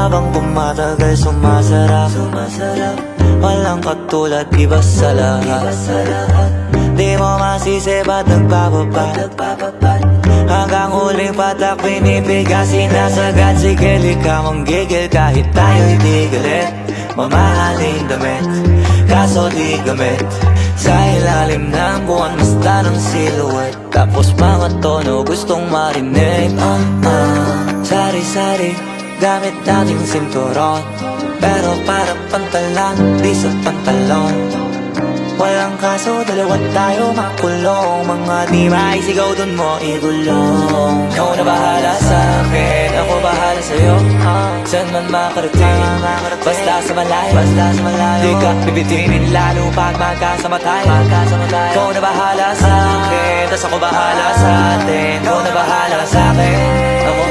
habang tumatagal sumasarap. Walang katulad, iba sa lahat. Di mo masisi ba't nagpapapad. Hanggang huling patak pinipigas, sinasagad. Sige, lika mong gigil kahit tayo'y di galit. Mamahaling damit, kaso di gamit. Sa ilalim ng buwan, basta ng silhouette. Tapos mga tono gustong marinig. Sari-sari, gamit nating sinturon. Pero para pantalan, di sa pantalon. Walang kaso, dalawa tayo makulong. Mga di maisigaw dun mo igulong. Ikaw na bahala sa'kin, ako bahala sa'yo. Saan man makarating, basta sa malayo. Di ka bibitinin lalo pag magkasama tayo. Ikaw na bahala sa'kin, tas ako bahala sa'tin. Ikaw na bahala sa'kin, ako